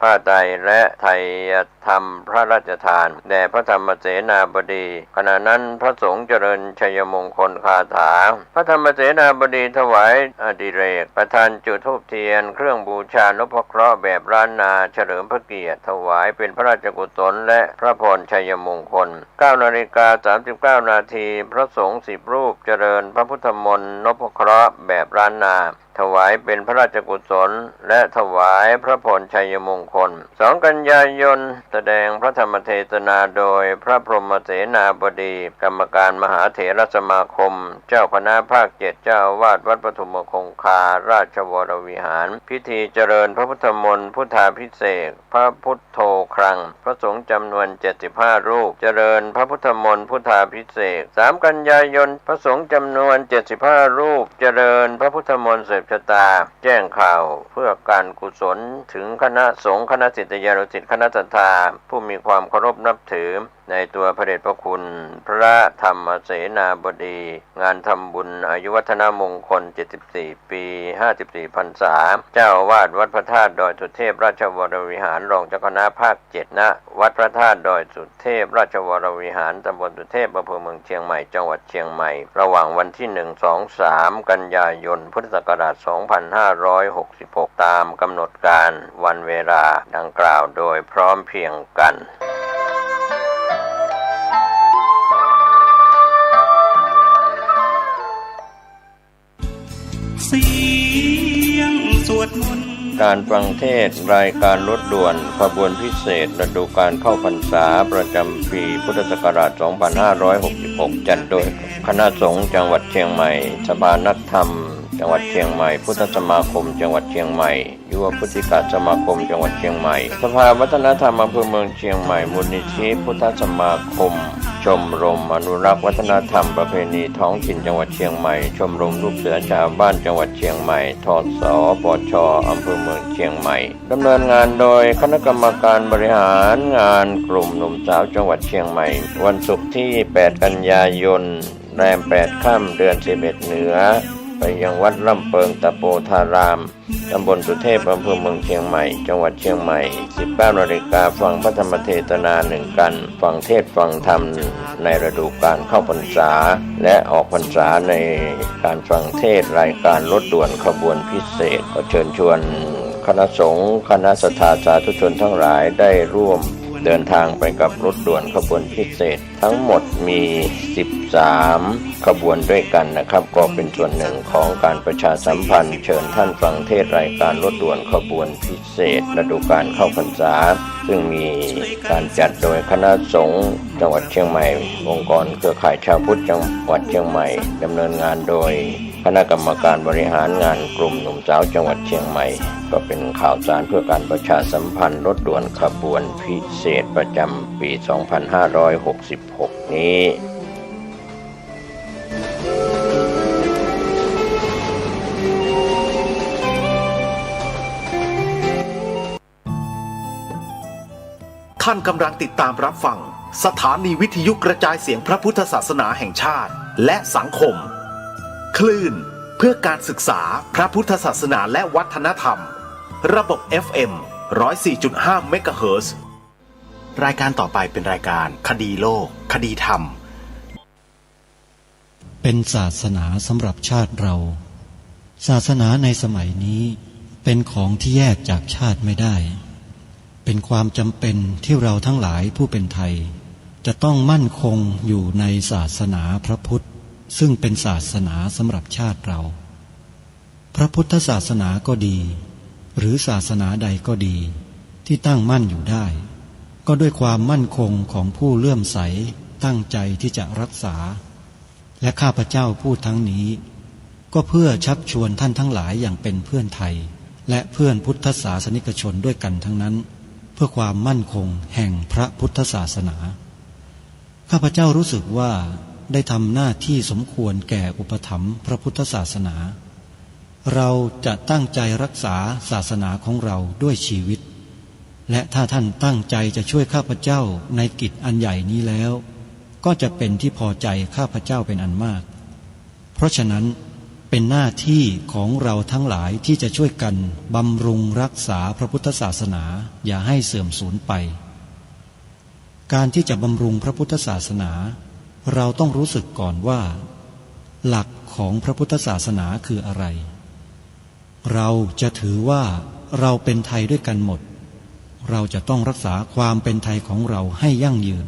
ผ้าไตรและไทยธรรมพระราชทานแด่พระธรรมเสนาบดีขณะนั้นพระสงฆ์เจริญชัยมงคลคาถาพระธรรมเสนาบดีถวายอดิเรกประทานจุดธูปเทียนเครื่องบูชานพเคราะห์แบบล้านนาเฉลิมพระเกียรติถวายเป็นพระราชกุศลและพระพรชัยมงคล 9:39 นาทีพระสงฆ์10 รูปเจริญพระพุทธมนต์นพเคราะห์แบบล้านนาถวายเป็นพระราชกุศลและถวายพระพรชัยมงคล 2 กันยายนแสดงพระธรรมเทศนาโดยพระพรหมเสนาบดีกรรมการมหาเถรสมาคมเจ้าคณะภาค 7เจ้าวาดวัดปฐุมคงคาราชวรวิหารพิธีเจริญพระพุทธมนต์พุทธาภิเษกพระพุทโธครังพระสงฆ์จำนวน75 รูปเจริญพระพุทธมนต์พุทธาภิเษก3 กันยายนพระสงฆ์จำนวน75 รูปเจริญพระพุทธมนต์สืบชะตาแจ้งข่าวเพื่อการกุศลถึงคณะสงฆ์คณะศิษยานุศิษย์คณะศรัทธาผู้มีความเคารพนับถือในตัวพระเดชพระคุณพระธรรมเสนาบดีงานทำบุญอายุวัฒนมงคล74 ปี 54 พรรษาเจ้าอาวาสวัดพระธาตุดอยสุเทพราชวรวิหารรองเจ้าคณะภาค 7 ณ วัดพระธาตุดอยสุเทพราชวรวิหารตำบลสุเทพอำเภอเมืองเชียงใหม่จังหวัดเชียงใหม่ระหว่างวันที่ 1-2-3 กันยายนพุทธศักราช 2566 ตามกำหนดการวันเวลาดังกล่าวโดยพร้อมเพรียงกันเสียงสวดมนต์การฟังเทศรายการรถด่วนขบวนพิเศษฤดูการเข้าพรรษาประจำปีพุทธศักราช 2566 จัดโดยคณะสงฆ์จังหวัดเชียงใหม่สภานักธรรมจังหวัดเชียงใหม่พุทธสมาคมจังหวัดเชียงใหม่ยุวพุทธิกสมาคมจังหวัดเชียงใหม่สภาวัฒนธรรมอำเภอเมืองเชียงใหม่มูลนิธิพุทธสมาคมชมรมอนุรักษ์วัฒนธรรมประเพณีท้องถิ่นจังหวัดเชียงใหม่ชมรมลูกเสือชาวบ้านจังหวัดเชียงใหม่ทศปชอำเภอเมืองเชียงใหม่ดำเนินงานโดยคณะกรรมการบริหารงานกลุ่มหนุ่มสาวจังหวัดเชียงใหม่วันศุกร์ที่ 8 กันยายนแรม 8 ค่ำเดือน 11 เหนือไปยังวัดลำเปิงตะโปธารามตำบลสุเทพอำเภอเมืองเชียงใหม่จังหวัดเชียงใหม่ 19 นาฬิกาฟังพระธรรมเทศนา1 กันฟังเทศฟังธรรมในฤดูกาลเข้าพรรษาและออกพรรษาในการฟังเทศรายการรถด่วนขบวนพิเศษก็เชิญชวนคณะสงฆ์คณะศรัทธาสาธุชนทั้งหลายได้ร่วมเดินทางไปกับรถด่วนขบวนพิเศษทั้งหมดมี13 ขบวนด้วยกันนะครับก็เป็นส่วนหนึ่งของการประชาสัมพันธ์เชิญท่านฟังเทศรายการรถด่วนขบวนพิเศษฤดูกาลเข้าพรรษาซึ่งมีการจัดโดยคณะสงฆ์จังหวัดเชียงใหม่องค์กรเครือข่ายชาวพุทธจังหวัดเชียงใหม่ดำเนินงานโดยคณะกรรมการบริหารงานกลุ่มหนุ่มสาวจังหวัดเชียงใหม่ก็เป็นข่าวสารเพื่อการประชาสัมพันธ์รถด่วนขบวนพิเศษประจำปี 2566 นี้ท่านกำลังติดตามรับฟังสถานีวิทยุกระจายเสียงพระพุทธศาสนาแห่งชาติและสังคมคลื่นเพื่อการศึกษาพระพุทธศาสนาและวัฒนธรรมระบบ FM 104.5 เมกะเฮิรตซ์รายการต่อไปเป็นรายการคดีโลกคดีธรรมเป็นศาสนาสำหรับชาติเราศาสนาในสมัยนี้เป็นของที่แยกจากชาติไม่ได้เป็นความจำเป็นที่เราทั้งหลายผู้เป็นไทยจะต้องมั่นคงอยู่ในศาสนาพระพุทธซึ่งเป็นศาสนาสำหรับชาติเราพระพุทธศาสนาก็ดีหรือศาสนาใดก็ดีที่ตั้งมั่นอยู่ได้ก็ด้วยความมั่นคงของผู้เลื่อมใสตั้งใจที่จะรักษาและข้าพเจ้าพูดทั้งนี้ก็เพื่อชักชวนท่านทั้งหลายอย่างเป็นเพื่อนไทยและเพื่อนพุทธศาสนิกชนด้วยกันทั้งนั้นเพื่อความมั่นคงแห่งพระพุทธศาสนาข้าพเจ้ารู้สึกว่าได้ทำหน้าที่สมควรแก่อุปถัมภ์พระพุทธศาสนาเราจะตั้งใจรักษาศาสนาของเราด้วยชีวิตและถ้าท่านตั้งใจจะช่วยข้าพเจ้าในกิจอันใหญ่นี้แล้วก็จะเป็นที่พอใจข้าพเจ้าเป็นอันมากเพราะฉะนั้น เป็นหน้าที่ของเราทั้งหลายที่จะช่วยกันบำรุงรักษาพระพุทธศาสนาอย่าให้เสื่อมสูญไปการที่จะบำรุงพระพุทธศาสนาเราต้องรู้สึกก่อนว่าหลักของพระพุทธศาสนาคืออะไรเราจะถือว่าเราเป็นไทยด้วยกันหมดเราจะต้องรักษาความเป็นไทยของเราให้ยั่งยืน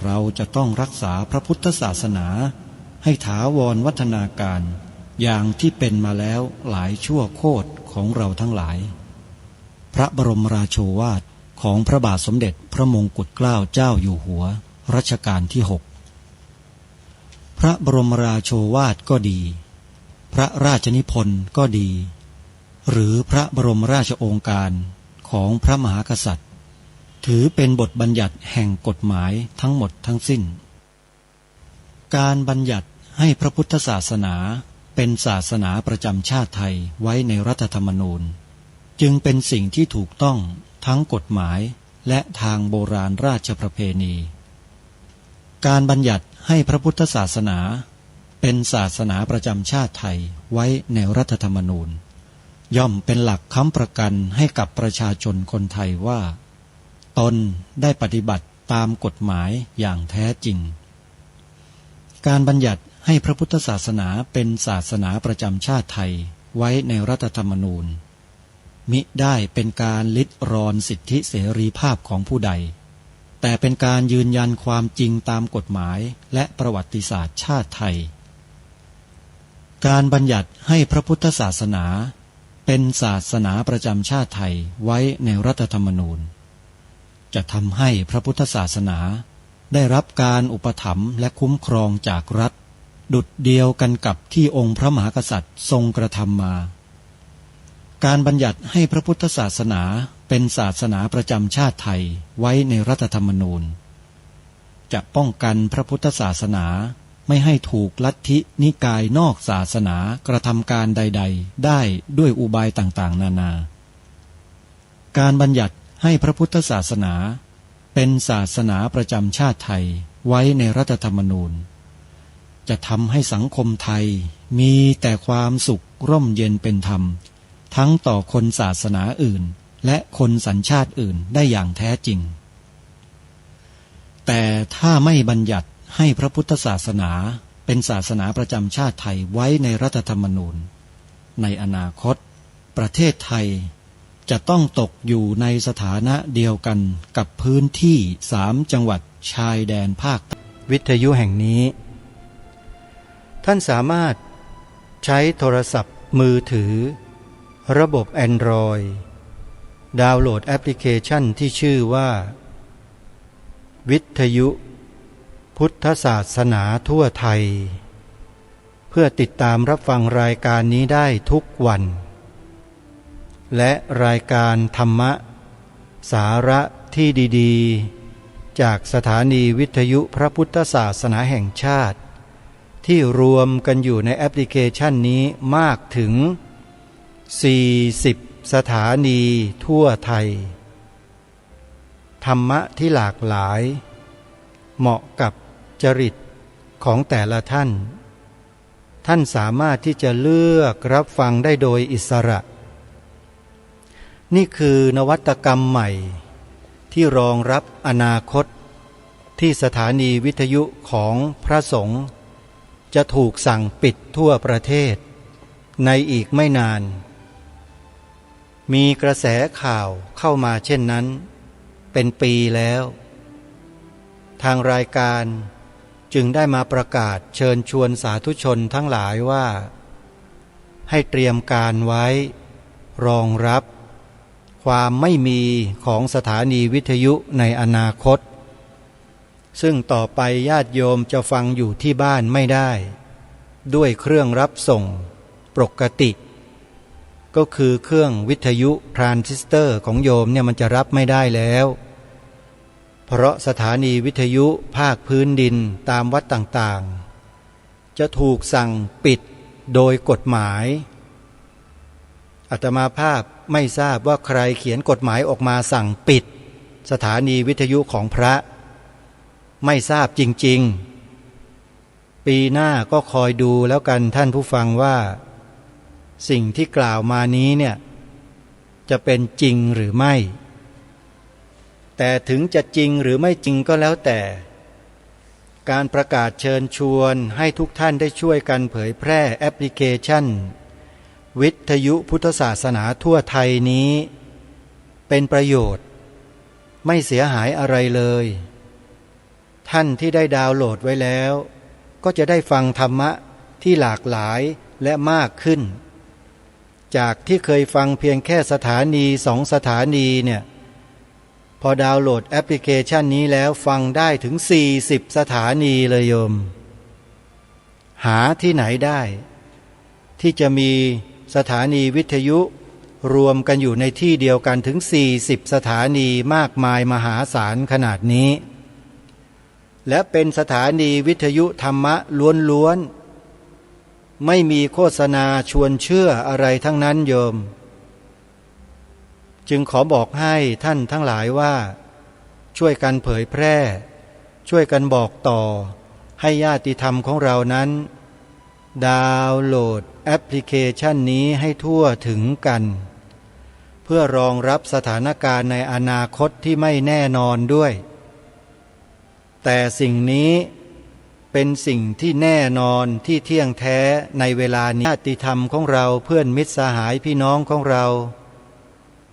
เราจะต้องรักษาพระพุทธศาสนาให้ถาวรวัฒนาการอย่างที่เป็นมาแล้วหลายชั่วโคตรของเราทั้งหลายพระบรมราโชวาทของพระบาทสมเด็จพระมงกุฎเกล้าเจ้าอยู่หัวรัชกาลที่ 6พระบรมราโชวาทก็ดีพระราชนิพนธ์ก็ดีหรือพระบรมราชโองการของพระมหากษัตริย์ถือเป็นบทบัญญัติแห่งกฎหมายทั้งหมดทั้งสิ้นการบัญญัติให้พระพุทธศาสนาเป็นศาสนาประจำชาติไทยไว้ในรัฐธรรมนูญจึงเป็นสิ่งที่ถูกต้องทั้งกฎหมายและทางโบราณราชประเพณีการบัญญัติให้พระพุทธศาสนาเป็นศาสนาประจำชาติไทยไว้ในรัฐธรรมนูญย่อมเป็นหลักค้ำประกันให้กับประชาชนคนไทยว่าตนได้ปฏิบัติตามกฎหมายอย่างแท้จริงการบัญญัติให้พระพุทธศาสนาเป็นศาสนาประจำชาติไทยไว้ในรัฐธรรมนูญมิได้เป็นการลิดรอนสิทธิเสรีภาพของผู้ใดแต่เป็นการยืนยันความจริงตามกฎหมายและประวัติศาสตร์ชาติไทยการบัญญัติให้พระพุทธศาสนาเป็นศาสนาประจำชาติไทยไว้ในรัฐธรรมนูญจะทำให้พระพุทธศาสนาได้รับการอุปถัมภ์และคุ้มครองจากรัฐดุจเดียวกันกับที่องค์พระมหากษัตริย์ทรงกระทำมาการบัญญัติให้พระพุทธศาสนาเป็นศาสนาประจำชาติไทยไว้ในรัฐธรรมนูญจะป้องกันพระพุทธศาสนาไม่ให้ถูกลัทธินิกายนอกศาสนากระทำการใดๆได้ด้วยอุบายต่างๆนานาการบัญญัติให้พระพุทธศาสนาเป็นศาสนาประจำชาติไทยไว้ในรัฐธรรมนูญจะทำให้สังคมไทยมีแต่ความสุขร่มเย็นเป็นธรรมทั้งต่อคนศาสนาอื่นและคนสัญชาติอื่นได้อย่างแท้จริงแต่ถ้าไม่บัญญัติให้พระพุทธศาสนาเป็นศาสนาประจำชาติไทยไว้ในรัฐธรรมนูญในอนาคตประเทศไทยจะต้องตกอยู่ในสถานะเดียวกันกับพื้นที่3จังหวัดชายแดนภาควิทยุแห่งนี้ท่านสามารถใช้โทรศัพท์มือถือระบบ Android ดาวน์โหลดแอปพลิเคชันที่ชื่อว่าวิทยุพุทธศาสนาทั่วไทยเพื่อติดตามรับฟังรายการนี้ได้ทุกวันและรายการธรรมะสาระที่ดีๆจากสถานีวิทยุพระพุทธศาสนาแห่งชาติที่รวมกันอยู่ในแอปพลิเคชันนี้มากถึง40สถานีทั่วไทยธรรมะที่หลากหลายเหมาะกับจริตของแต่ละท่านท่านสามารถที่จะเลือกรับฟังได้โดยอิสระนี่คือนวัตกรรมใหม่ที่รองรับอนาคตที่สถานีวิทยุของพระสงฆ์จะถูกสั่งปิดทั่วประเทศในอีกไม่นานมีกระแสข่าวเข้ามาเช่นนั้นเป็นปีแล้วทางรายการจึงได้มาประกาศเชิญชวนสาธุชนทั้งหลายว่าให้เตรียมการไว้รองรับความไม่มีของสถานีวิทยุในอนาคตซึ่งต่อไปญาติโยมจะฟังอยู่ที่บ้านไม่ได้ด้วยเครื่องรับส่งปกติก็คือเครื่องวิทยุทรานซิสเตอร์ของโยมเนี่ยมันจะรับไม่ได้แล้วเพราะสถานีวิทยุภาคพื้นดินตามวัดต่างๆจะถูกสั่งปิดโดยกฎหมายอาตมาภาพไม่ทราบว่าใครเขียนกฎหมายออกมาสั่งปิดสถานีวิทยุของพระไม่ทราบจริงๆ ปีหน้าก็คอยดูแล้วกันท่านผู้ฟังว่าสิ่งที่กล่าวมานี้เนี่ยจะเป็นจริงหรือไม่แต่ถึงจะจริงหรือไม่จริงก็แล้วแต่การประกาศเชิญชวนให้ทุกท่านได้ช่วยกันเผยแพร่แอปพลิเคชันวิทยุพุทธศาสนาทั่วไทยนี้เป็นประโยชน์ไม่เสียหายอะไรเลยท่านที่ได้ดาวน์โหลดไว้แล้วก็จะได้ฟังธรรมะที่หลากหลายและมากขึ้นจากที่เคยฟังเพียงแค่สถานี2 สถานีเนี่ยพอดาวน์โหลดแอปพลิเคชันนี้แล้วฟังได้ถึง40 สถานีเลยโยมหาที่ไหนได้ที่จะมีสถานีวิทยุรวมกันอยู่ในที่เดียวกันถึง40 สถานีมากมายมหาศาลขนาดนี้และเป็นสถานีวิทยุธรรมะล้วนๆไม่มีโฆษณาชวนเชื่ออะไรทั้งนั้นโยมจึงขอบอกให้ท่านทั้งหลายว่าช่วยกันเผยแพร่ช่วยกันบอกต่อให้ญาติธรรมของเรานั้นดาวน์โหลดแอปพลิเคชันนี้ให้ทั่วถึงกันเพื่อรองรับสถานการณ์ในอนาคตที่ไม่แน่นอนด้วยแต่สิ่งนี้เป็นสิ่งที่แน่นอนที่เที่ยงแท้ในเวลานี้ญาติธรรมของเราเพื่อนมิตรสหายพี่น้องของเรา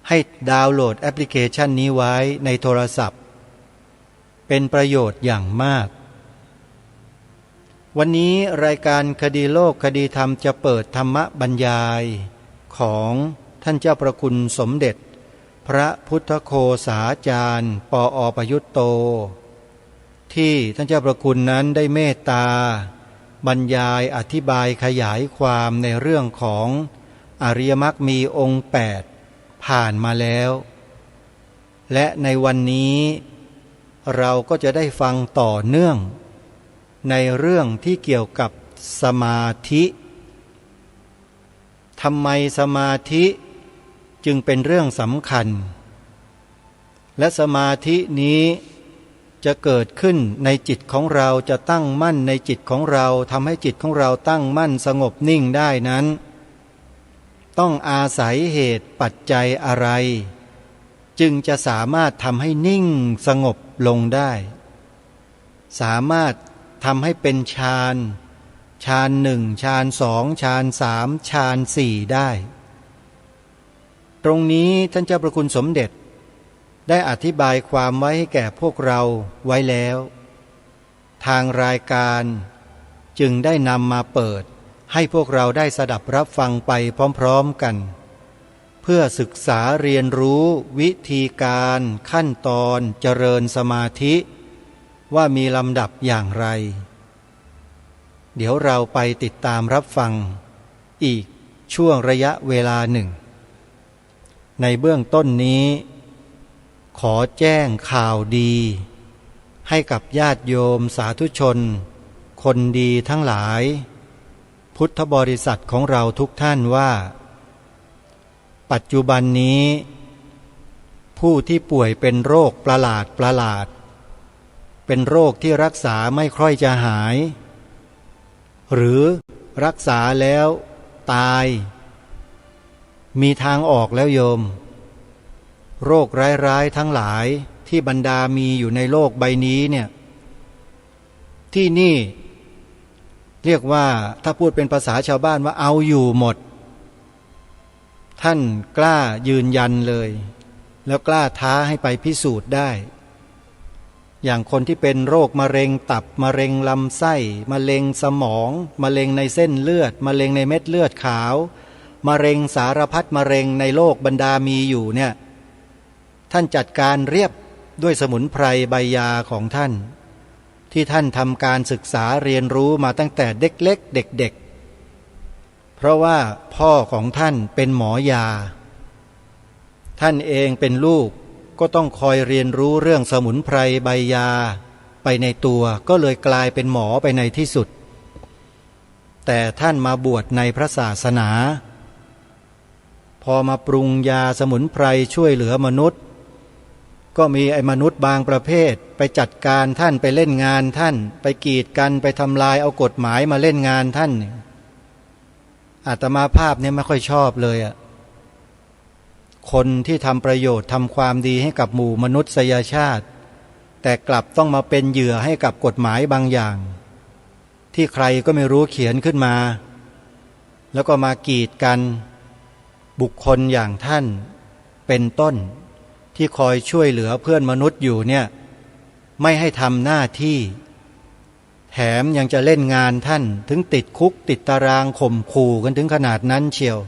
ให้ดาวน์โหลดแอปพลิเคชันนี้ไว้ในโทรศัพท์เป็นประโยชน์อย่างมากวันนี้รายการคดีโลกคดีธรรมจะเปิดธรรมบรรยายของท่านเจ้าประคุณสมเด็จพระพุทธโฆษาจารย์ปอ.ประยุตโตที่ท่านเจ้าประคุณนั้นได้เมตตาบรรยายอธิบายขยายความในเรื่องของอริยมรรคมีองค์8ผ่านมาแล้วและในวันนี้เราก็จะได้ฟังต่อเนื่องในเรื่องที่เกี่ยวกับสมาธิทำไมสมาธิจึงเป็นเรื่องสำคัญและสมาธินี้จะเกิดขึ้นในจิตของเราจะตั้งมั่นในจิตของเราทำให้จิตของเราตั้งมั่นสงบนิ่งได้นั้นต้องอาศัยเหตุปัจจัยอะไรจึงจะสามารถทำให้นิ่งสงบลงได้สามารถทำให้เป็นฌาน1ฌาน2ฌาน3ฌาน4ได้ตรงนี้ท่านเจ้าประคุณสมเด็จได้อธิบายความไว้ให้แก่พวกเราไว้แล้วทางรายการจึงได้นำมาเปิดให้พวกเราได้สดับรับฟังไปพร้อมๆกันเพื่อศึกษาเรียนรู้วิธีการขั้นตอนเจริญสมาธิว่ามีลำดับอย่างไรเดี๋ยวเราไปติดตามรับฟังอีกช่วงระยะเวลาหนึ่งในเบื้องต้นนี้ขอแจ้งข่าวดีให้กับญาติโยมสาธุชนคนดีทั้งหลายพุทธบริษัทของเราทุกท่านว่าปัจจุบันนี้ผู้ที่ป่วยเป็นโรคประหลาดเป็นโรคที่รักษาไม่ค่อยจะหายหรือรักษาแล้วตายมีทางออกแล้วโยมโรคร้ายๆทั้งหลายที่บรรดามีอยู่ในโลกใบนี้เนี่ยที่นี่เรียกว่าถ้าพูดเป็นภาษาชาวบ้านว่าเอาอยู่หมดท่านกล้ายืนยันเลยแล้วกล้าท้าให้ไปพิสูจน์ได้อย่างคนที่เป็นโรคมะเร็งตับมะเร็งลำไส้มะเร็งสมองมะเร็งในเส้นเลือดมะเร็งในเม็ดเลือดขาวมะเร็งสารพัดมะเร็งในโลกบรรดามีอยู่เนี่ยท่านจัดการเรียบด้วยสมุนไพรใบยาของท่านที่ท่านทำการศึกษาเรียนรู้มาตั้งแต่เด็กเล็กเด็กๆเพราะว่าพ่อของท่านเป็นหมอยาท่านเองเป็นลูกก็ต้องคอยเรียนรู้เรื่องสมุนไพรใบยาไปในตัวก็เลยกลายเป็นหมอไปในที่สุดแต่ท่านมาบวชในพระศาสนาพอมาปรุงยาสมุนไพรช่วยเหลือมนุษย์ ก็มีไอ้มนุษย์บางประเภทไปจัดการท่านไปเล่นงานท่านไปกีดกันไปทำลายเอากฎหมายมาเล่นงานท่านอาตมาภาพเนี่ยไม่ค่อยชอบเลยอ่ะคนที่ทำประโยชน์ทำความดีให้กับหมู่มนุษยชาติแต่กลับต้องมาเป็นเหยื่อให้กับกฎหมายบางอย่างที่ใครก็ไม่รู้เขียนขึ้นมาแล้วก็มากีดกันบุคคลอย่างท่านเป็นต้นที่คอยช่วยเหลือเพื่อนมนุษย์อยู่เนี่ยไม่ให้ทำหน้าที่แถมยังจะเล่นงานท่านถึงติดคุกติดตารางข่มขู่กันถึงขนาดนั้นเชียว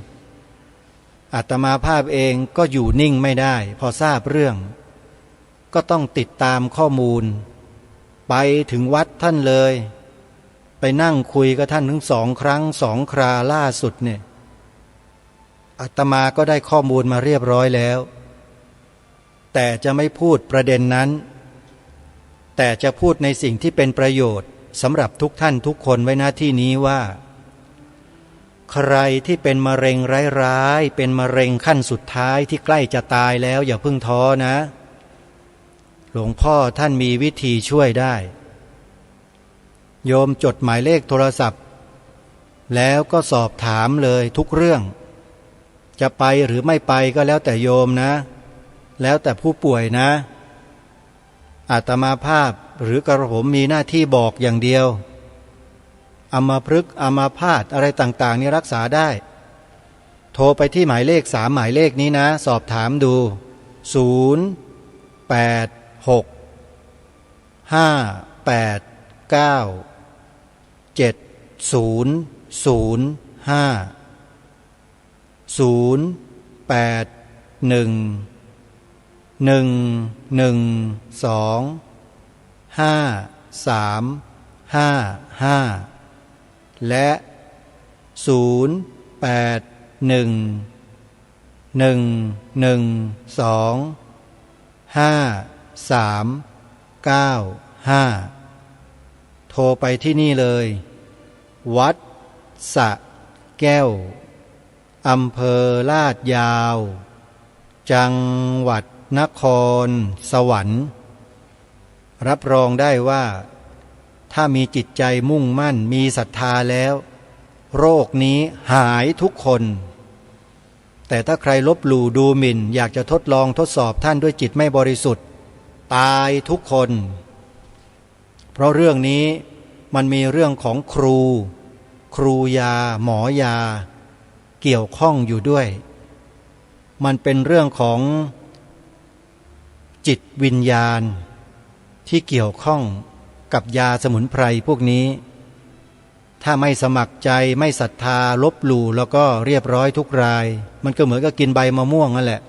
อาตมาภาพเองก็อยู่นิ่งไม่ได้พอทราบเรื่องก็ต้องติดตามข้อมูลไปถึงวัดท่านเลยไปนั่งคุยกับท่านถึง2 ครั้ง 2 คราล่าสุดเนี่ยอาตมาก็ได้ข้อมูลมาเรียบร้อยแล้วแต่จะไม่พูดประเด็นนั้นแต่จะพูดในสิ่งที่เป็นประโยชน์สำหรับทุกท่านทุกคนไว้หน้าที่นี้ว่าใครที่เป็นมะเร็งร้ายๆเป็นมะเร็งขั้นสุดท้ายที่ใกล้จะตายแล้วอย่าเพิ่งท้อนะหลวงพ่อท่านมีวิธีช่วยได้โยมจดหมายเลขโทรศัพท์แล้วก็สอบถามเลยทุกเรื่องจะไปหรือไม่ไปก็แล้วแต่โยมนะแล้วแต่ผู้ป่วยนะอาตมาภาพหรือกระผมมีหน้าที่บอกอย่างเดียวอัมพฤกษ์อัมพาตอะไรต่างๆนี่รักษาได้โทรไปที่หมายเลข3 หมายเลขนี้นะสอบถามดู0 8 6 5 8 9 7 0 0 5 0 8 1 1 2 5 3 5 5และ0 8 1 1 1 2 5 3 9 5โทรไปที่นี่เลยวัดสระแก้วอำเภอลาดยาวจังหวัดนครสวรรค์รับรองได้ว่าถ้ามีจิตใจมุ่งมั่นมีศรัทธาแล้วโรคนี้หายทุกคนแต่ถ้าใครลบหลู่ดูหมิ่นอยากจะทดลองทดสอบท่านด้วยจิตไม่บริสุทธิ์ตายทุกคนเพราะเรื่องนี้มันมีเรื่องของครูยาหมอยาเกี่ยวข้องอยู่ด้วยมันเป็นเรื่องของจิตวิญญาณที่เกี่ยวข้องกับยาสมุนไพรพวกนี้ถ้าไม่สมัครใจไม่ศรัทธาลบหลู่แล้วก็เรียบร้อยทุกรายมันก็เหมือนกับกินใบมะม่วงนั่นแหละ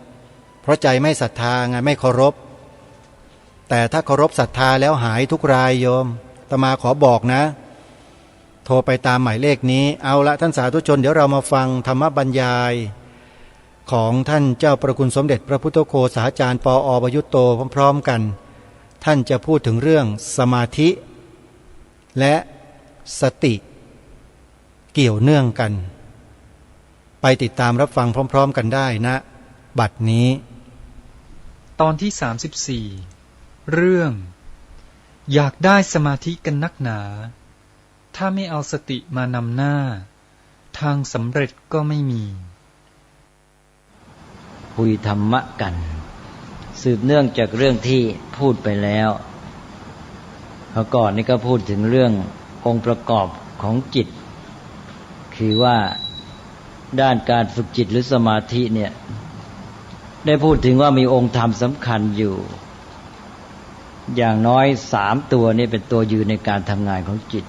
เพราะใจไม่ศรัทธาไงไม่เคารพแต่ถ้าเคารพศรัทธาแล้วหายทุกรายโยมอาตมาขอบอกนะโทรไปตามหมายเลขนี้เอาละท่านสาธุชนเดี๋ยวเรามาฟังธรรมบรรยายของท่านเจ้าประคุณสมเด็จพระพุทธโฆษาจารย์ปอ.ประยุตโตพร้อมๆกันท่านจะพูดถึงเรื่องสมาธิและสติเกี่ยวเนื่องกันไปติดตามรับฟังพร้อมๆกันได้นะบัดนี้ตอนที่34เรื่องอยากได้สมาธิกันนักหนาถ้าไม่เอาสติมานำหน้าทางสำเร็จก็ไม่มีคุยธรรมะกันสืบเนื่องจากเรื่องที่พูดไปแล้วเมื่อก่อนนี้ก็พูดถึงเรื่ององค์ประกอบของจิตคือว่าด้านการฝึกจิตหรือสมาธิเนี่ยได้พูดถึงว่ามีองค์ธรรมสำคัญอยู่อย่างน้อย3ตัวนี้เป็นตัวยืนในการทำงานของจิต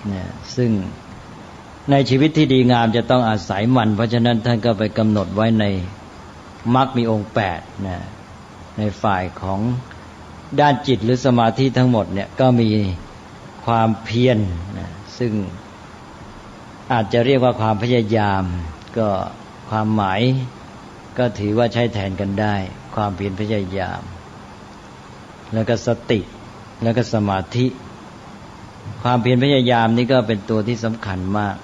เนี่ยซึ่งในชีวิตที่ดีงามจะต้องอาศัยมันเพราะฉะนั้นท่านก็ไปกำหนดไว้ในมรรคมีองค์8นะในฝ่ายของด้านจิตหรือสมาธิทั้งหมดเนี่ยก็มีความเพียรนะซึ่งอาจจะเรียกว่าความพยายามก็ความหมายก็ถือว่าใช้แทนกันได้ความเพียรพยายามแล้วก็สติแล้วก็สมาธิความเพียรพยายามนี่ก็เป็นตัวที่สำคัญมาก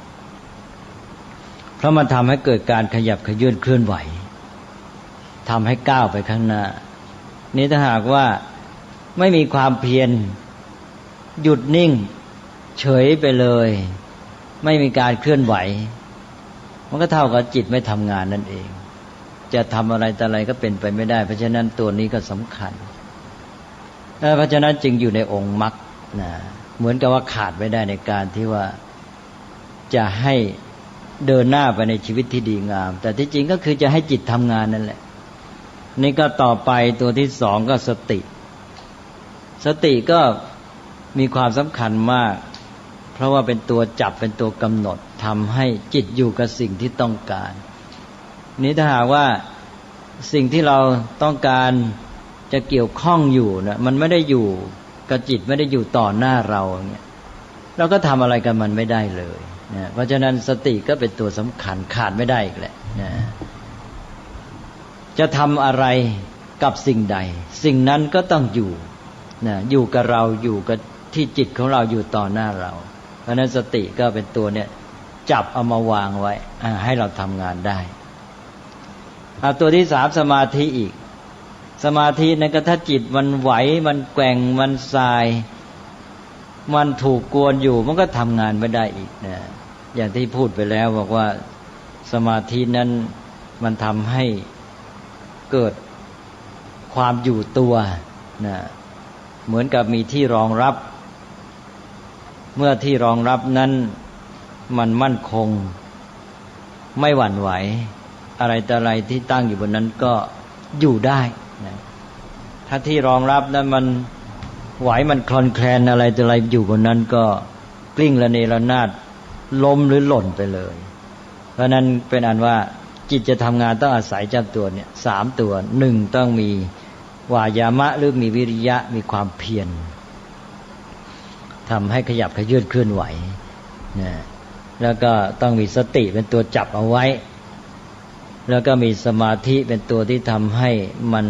เพราะมันทำให้เกิดการขยับเขยื้อนเคลื่อนไหวทำให้ก้าวไปข้างหน้า นี่ถ้าหากว่าไม่มีความเพียรหยุดนิ่งเฉยไปเลยไม่มีการเคลื่อนไหวมันก็เท่ากับจิตไม่ทำงานนั่นเองจะทำอะไรแต่อะไรก็เป็นไปไม่ได้เพราะฉะนั้นตัวนี้ก็สำคัญเพราะฉะนั้นจึงอยู่ในองค์มรรคนะเหมือนกับว่าขาดไม่ได้ในการที่ว่าจะให้เดินหน้าไปในชีวิตที่ดีงามแต่ที่จริงก็คือจะให้จิตทำงานนั่นแหละนี่ก็ต่อไปตัวที่สองก็สติสติก็มีความสำคัญมากเพราะว่าเป็นตัวจับเป็นตัวกำหนดทำให้จิตอยู่กับสิ่งที่ต้องการนี้ถ้าหากว่าสิ่งที่เราต้องการจะเกี่ยวข้องอยู่นะมันไม่ได้อยู่กับจิตไม่ได้อยู่ต่อหน้าเราเนี่ยเราก็ทำอะไรกับมันไม่ได้เลยนะเพราะฉะนั้นสติก็เป็นตัวสำคัญขาดไม่ได้อีกแหละนะจะทำอะไรกับสิ่งใดสิ่งนั้นก็ต้องอยู่นะอยู่กับเราอยู่กับที่จิตของเราอยู่ต่อหน้าเราเพราะนั้นสติก็เป็นตัวเนี่ยจับเอามาวางไว้ให้เราทำงานได้ตัวที่สามสมาธิอีกสมาธินั้นก็ถ้าจิตมันไหวมันแกว่งมันสายมันถูกกวนอยู่มันก็ทำงานไม่ได้อีกนะอย่างที่พูดไปแล้วบอกว่าสมาธินั้นมันทำให้เกิดความอยู่ตัวนะเหมือนกับมีที่รองรับเมื่อที่รองรับนั้นมันมั่นคงไม่หวั่นไหวอะไรแต่อะไรที่ตั้งอยู่บนนั้นก็อยู่ได้นะถ้าที่รองรับนั้นมันไหวมันคลอนแคลนอะไรแต่อะไรอยู่บนนั้นก็กลิ้งระเนระนาดล้มหรือหล่นไปเลยเพราะนั้นเป็นอันว่าจิตจะทำงานต้องอาศัยเจ้าตัวเนี่ยสามตัวหนึ่งต้องมีวายามะหรือมีวิริยะมีความเพียรทำให้ขยับขยื่นเคลื่อนไหวนะแล้วก็ต้องมีสติเป็นตัวจับเอาไว้แล้วก็มีสมาธิเป็นตัวที่ทำให้มัน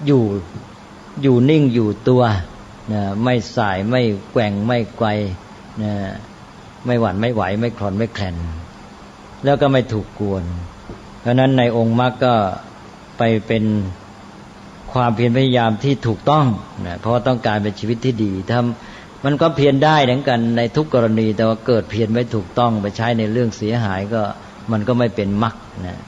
อยู่นิ่งอยู่ตัวนะไม่สายไม่แกว่งไม่ไกวนะไม่หวั่นไม่ไหวไม่คลอนไม่แคลนแล้วก็ไม่ถูกกวนเพราะนั้นในองค์มรรคก็ไปเป็นความเพียรพยายามที่ถูกต้องนะเพราะว่าต้องการเป็นชีวิตที่ดีทำมันก็เพียรได้เหมือนกันในทุกกรณีแต่ว่าเกิดเพียรไม่ถูกต้องไปใช้ในเรื่องเสียหายก็มันก็ไม่เป็นมรรคนะ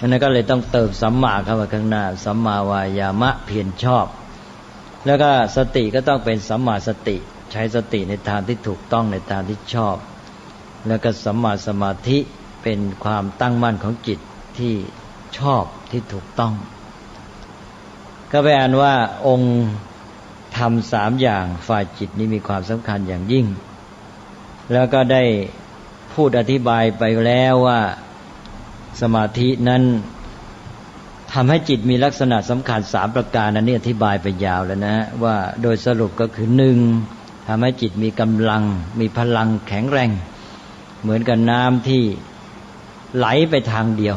อันนั้นก็เลยต้องเติมสัมมาเข้ามาข้างหน้าสัมมาวายามะเพียรชอบแล้วก็สติก็ต้องเป็นสัมมาสติใช้สติในทางที่ถูกต้องในทางที่ชอบแล้วก็สัมมาสมาธิเป็นความตั้งมั่นของจิตที่ชอบที่ถูกต้องก็แปลว่าองค์ธรรมสามอย่างฝ่ายจิตนี้มีความสำคัญอย่างยิ่งแล้วก็ได้พูดอธิบายไปแล้วว่าสมาธินั้นทำให้จิตมีลักษณะสำคัญ3ประการอันนี้อธิบายไปยาวแล้วนะว่าโดยสรุปก็คือ 1. ทำให้จิตมีกำลังมีพลังแข็งแรงเหมือนกับน้ำที่ไหลไปทางเดียว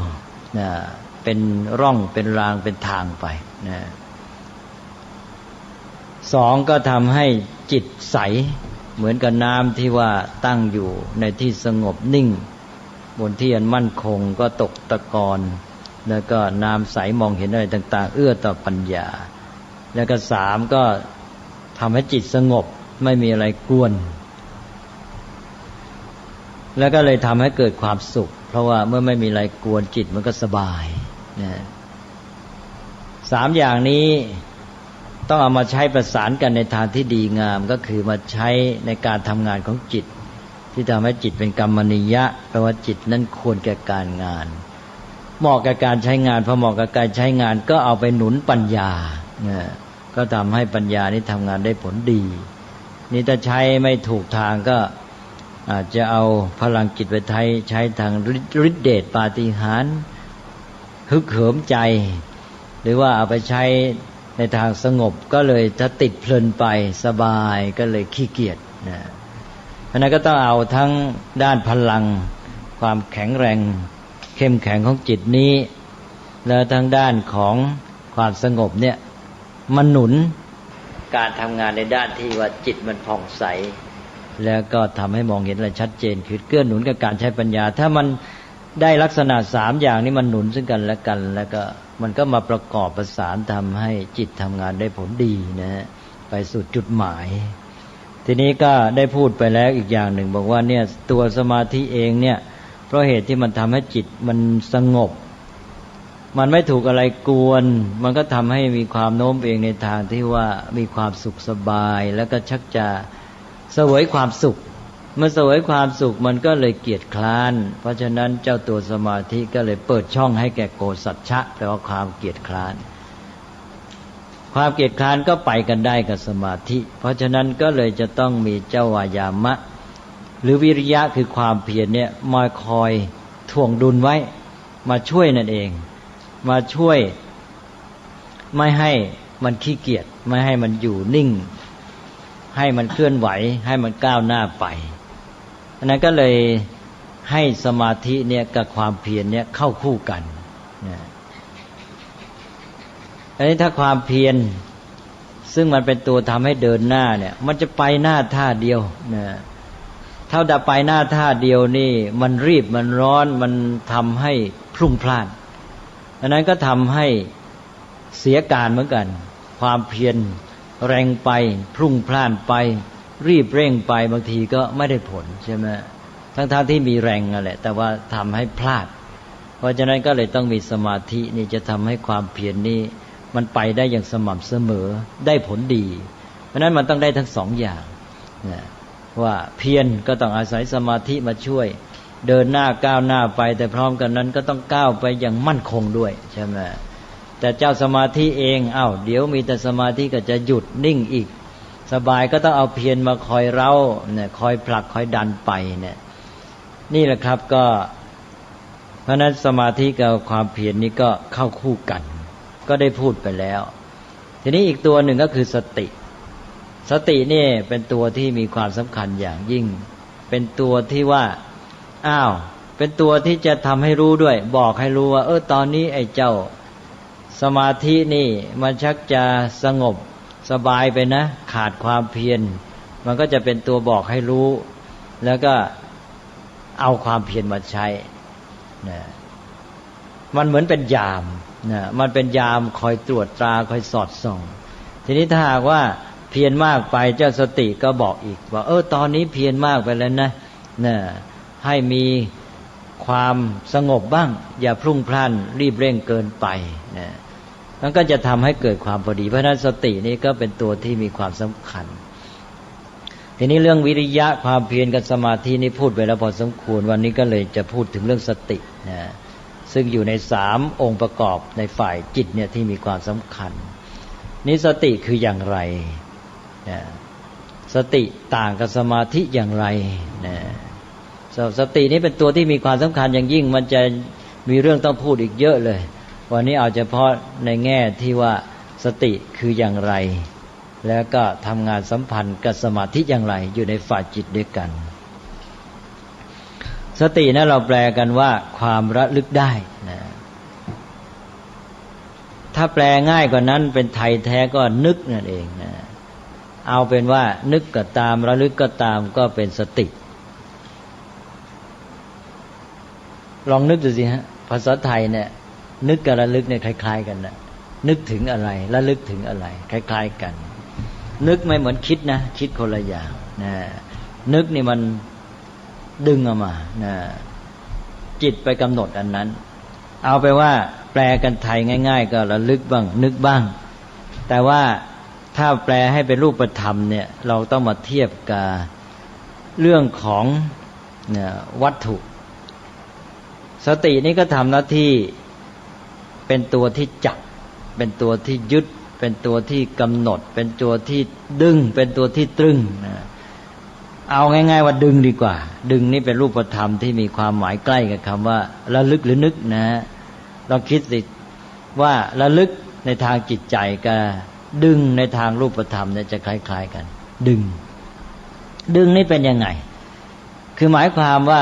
นะเป็นร่องเป็นรางเป็นทางไปนะ 2. ก็ทำให้จิตใสเหมือนกับน้ำที่ว่าตั้งอยู่ในที่สงบนิ่งบนที่อันมั่นคงก็ตกตะกอนแล้วก็น้ำใสมองเห็นอะไรต่างๆเอื้อต่อปัญญาแล้วก็ 3. ก็ทำให้จิตสงบไม่มีอะไรกวนแล้วก็เลยทำให้เกิดความสุขเพราะว่าเมื่อไม่มีอะไรกวนจิตมันก็สบายนะ3อย่างนี้ต้องเอามาใช้ประสานกันในทางที่ดีงามก็คือมาใช้ในการทำงานของจิตที่ทำให้จิตเป็นกัมมนิยะแปลว่าจิตนั้นควรแก่การงานเหมาะกับการใช้งานพอเหมาะกับการใช้งานก็เอาไปหนุนปัญญาก็ทำให้ปัญญานี้ทำงานได้ผลดีนี่ถ้าใช้ไม่ถูกทางก็อาจจะเอาพลังจิตไปใช้ทางฤทธิเดชปาฏิหาริย์ฮึกเหิมใจหรือว่าเอาไปใช้ในทางสงบก็เลยถ้าติดเพลินไปสบายก็เลยขี้เกียจเพราะนั้นก็ต้องเอาทั้งด้านพลังความแข็งแรงเข้มแข็งของจิตนี้แล้วทั้งด้านของความสงบเนี่ยมันหนุนการทำงานในด้านที่ว่าจิตมันผ่องใสแล้วก็ทำให้มองเห็นอะไรชัดเจนคือเกื้อหนุนกับการใช้ปัญญาถ้ามันได้ลักษณะ3อย่างนี้มันหนุนซึ่งกันและกันแล้วก็ มันก็มาประกอบประสานทำให้จิตทำงานได้ผลดีนะฮะไปสู่จุดหมายทีนี้ก็ได้พูดไปแล้วอีกอย่างหนึ่งบอกว่าเนี่ยตัวสมาธิเองเนี่ยเพราะเหตุที่มันทำให้จิตมันสงบมันไม่ถูกอะไรกวนมันก็ทำให้มีความโน้มเองในทางที่ว่ามีความสุขสบายแล้วก็ชักจะเสวยความสุขเมื่อเสวยความสุขมันก็เลยเกียจคร้านเพราะฉะนั้นเจ้าตัวสมาธิก็เลยเปิดช่องให้แก่โกสัจฉะแปลว่าความเกียจคร้านความเกียจคร้านก็ไปกันได้กับสมาธิเพราะฉะนั้นก็เลยจะต้องมีเจ้าวายามะหรือวิริยะคือความเพียรเนี่ยมาคอยถ่วงดุลไว้มาช่วยนั่นเองมาช่วยไม่ให้มันขี้เกียจไม่ให้มันอยู่นิ่งให้มันเคลื่อนไหวให้มันก้าวหน้าไปอันนั้นก็เลยให้สมาธิเนี่ยกับความเพียรเนี่ยเข้าคู่กันนะอันนี้ถ้าความเพียรซึ่งมันเป็นตัวทำให้เดินหน้าเนี่ยมันจะไปหน้าท่าเดียวนะถ้าดับไปหน้าท่าเดียวนี่มันรีบมันร้อนมันทำให้พลุ่งพล่านอันนั้นก็ทำให้เสียการเหมือนกันความเพียรแรงไปพลุ่งพล่านไปรีบเร่งไปบางทีก็ไม่ได้ผลใช่ไหมทั้งที่มีแรงนั่นแหละแต่ว่าทำให้พลาดเพราะฉะนั้นก็เลยต้องมีสมาธินี่จะทำให้ความเพียรนี้มันไปได้อย่างสม่ำเสมอได้ผลดีเพราะนั้นมันต้องได้ทั้งสองอย่างนะว่าเพียรก็ต้องอาศัยสมาธิมาช่วยเดินหน้าก้าวหน้าไปแต่พร้อมกันนั้นก็ต้องก้าวไปอย่างมั่นคงด้วยใช่ไหมแต่เจ้าสมาธิเองเดี๋ยวมีแต่สมาธิก็จะหยุดนิ่งอีกสบายก็ต้องเอาเพียรมาคอยเร้าเนี่ยคอยผลักคอยดันไปเนี่ยนี่แหละครับก็เพราะนั้นสมาธิกับความเพียรนี้ก็เข้าคู่กันก็ได้พูดไปแล้วทีนี้อีกตัวหนึ่งก็คือสติสตินี่เป็นตัวที่มีความสำคัญอย่างยิ่งเป็นตัวที่ว่าเป็นตัวที่จะทำให้รู้ด้วยบอกให้รู้ว่าตอนนี้ไอ้เจ้าสมาธินี่มันชักจะสงบสบายไปนะขาดความเพียรมันก็จะเป็นตัวบอกให้รู้แล้วก็เอาความเพียรมาใช้นะมันเหมือนเป็นยามนะมันเป็นยามคอยตรวจตราคอยสอดส่องทีนี้ถ้าหากว่าเพียรมากไปเจ้าสติก็บอกอีกว่าตอนนี้เพียรมากไปแล้วนะให้มีความสงบบ้างอย่าพลุ่งพล่านรีบเร่งเกินไปนะมันก็จะทำให้เกิดความพอดีเพราะฉะนั้นสตินี้ก็เป็นตัวที่มีความสำคัญทีนี้เรื่องวิริยะความเพียรกับสมาธินี่พูดไปแล้วพอสมควรวันนี้ก็เลยจะพูดถึงเรื่องสตินะซึ่งอยู่ใน3องค์ประกอบในฝ่ายจิตเนี่ยที่มีความสำคัญนี่สติคืออย่างไรนะสติต่างกับสมาธิอย่างไรนะสตินี้เป็นตัวที่มีความสำคัญอย่างยิ่งมันจะมีเรื่องต้องพูดอีกเยอะเลยวันนี้เอาเฉพาะในแง่ที่ว่าสติคืออย่างไรแล้วก็ทำงานสัมพันธ์กับสมาธิอย่างไรอยู่ในฝ่ายจิตด้วยกันสตินั้นเราแปลกันว่าความระลึกได้นะถ้าแปลง่ายกว่านั้นเป็นไทยแท้ก็นึกนั่นเองนะเอาเป็นว่านึกก็ตามระลึกก็ตามก็เป็นสติลองนึกดูสิฮะภาษาไทยเนี่ยนึกกับระลึกเนี่ยคล้ายๆกันนะนึกถึงอะไรระลึกถึงอะไรคล้ายๆกันนึกไม่เหมือนคิดนะคิดคนละอย่างนะนึกนี่มันดึงออกมานะจิตไปกำหนดอันนั้นเอาไปว่าแปลกันไทยง่ายๆก็ระลึกบ้างนึกบ้างแต่ว่าถ้าแปลให้เป็นรูปธรรมเนี่ยเราต้องมาเทียบกับเรื่องของวัตถุสตินี่ก็ทำหน้าที่เป็นตัวที่จับเป็นตัวที่ยึดเป็นตัวที่กำหนดเป็นตัวที่ดึงเป็นตัวที่ตรึงนะเอาง่ายๆว่าดึงดีกว่าดึงนี่เป็นรูปธรรมที่มีความหมายใกล้กับคำว่าระลึกหรือนึกนะลองคิดสิว่าระลึกในทางจิตใจกับดึงในทางรูปธรรมเนี่ยจะคล้ายๆกันดึงนี่เป็นยังไงคือหมายความว่า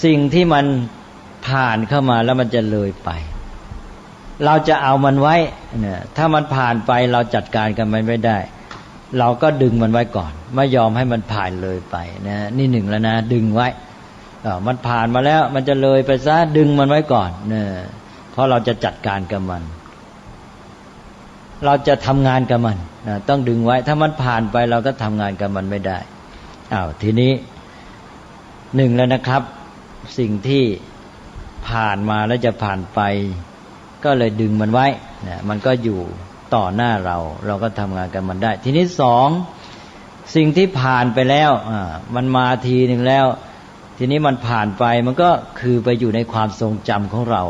สิ่งที่มันผ่านเข้ามาแล้วมันจะเลยไปเราจะเอามันไว้เนี่ยถ้ามันผ่านไปเราจัดการกับมันไม่ได้เราก็ดึงมันไว้ก่อนไม่ยอมให้มันผ่านเลยไปนะนี่หนึ่งแล้วนะดึงไว้มันผ่านมาแล้วมันจะเลยไปซะดึงมันไว้ก่อนเนี่ย เพราะเราจะจัดการกับมันเราจะทำงานกับมันต้องดึงไว้ถ้ามันผ่านไปเราก็ทำงานกับมันไม่ได้ทีนี้หนึ่งแล้วนะครับสิ่งที่ผ่านมาแล้วจะผ่านไปก็เลยดึงมันไว้มันก็อยู่ต่อหน้าเราก็ทำงานกับมันได้ทีนี้สองสิ่งที่ผ่านไปแล้วมันมาทีหนึ่งแล้วทีนี้มันผ่านไปมันก็คือไปอยู่ในความทรงจำของเรา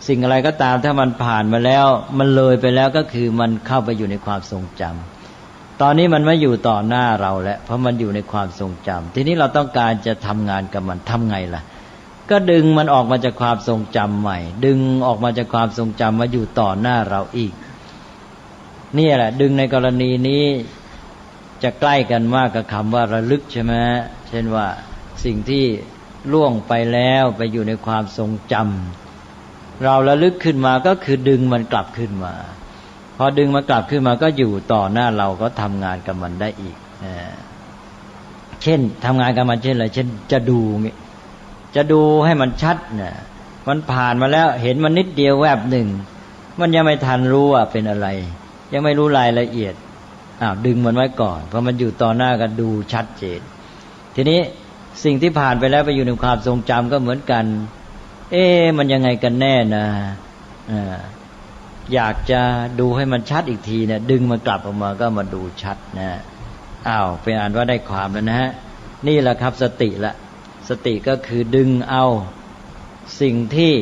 สิ่งอะไรก็ตามถ้ามันผ่านมาแล้วมันเลยไปแล้วก็คือมันเข้าไปอยู่ในความทรงจำตอนนี้มันไม่อยู่ต่อหน้าเราแล้วเพราะมันอยู่ในความทรงจำทีนี้เราต้องการจะทำงานกับมันทำไงล่ะก็ดึงมันออกมาจากความทรงจำใหม่ดึงออกมาจากความทรงจำมาอยู่ต่อหน้าเราอีกนี่แหละดึงในกรณีนี้จะใกล้กันมากกับคำว่าระลึกใช่ไหมเช่นว่าสิ่งที่ล่วงไปแล้วไปอยู่ในความทรงจำเราระลึกขึ้นมาก็คือดึงมันกลับขึ้นมาพอดึงมันกลับขึ้นมาก็อยู่ต่อหน้าเราก็ทำงานกับมันได้อีกเช่นทำงานกับมันเช่นอะไรเช่นจะดูให้มันชัดมันผ่านมาแล้วเห็นมันนิดเดียวแวบหนึ่งมันยังไม่ทันรู้ว่าเป็นอะไรยังไม่รู้รายละเอียดดึงมันไว้ก่อนเพราะมันอยู่ต่อหน้าก็ดูชัดเจนทีนี้สิ่งที่ผ่านไปแล้วไปอยู่ในความทรงจำก็เหมือนกันมันยังไงกันแน่นะอยากจะดูให้มันชัดอีกทีเนี่ยดึงมันกลับออกมาก็มาดูชัดนะเป็นอันว่าได้ความแล้วนะฮะนี่แหละครับสติละสติก็คือดึงเอาสิ่งที่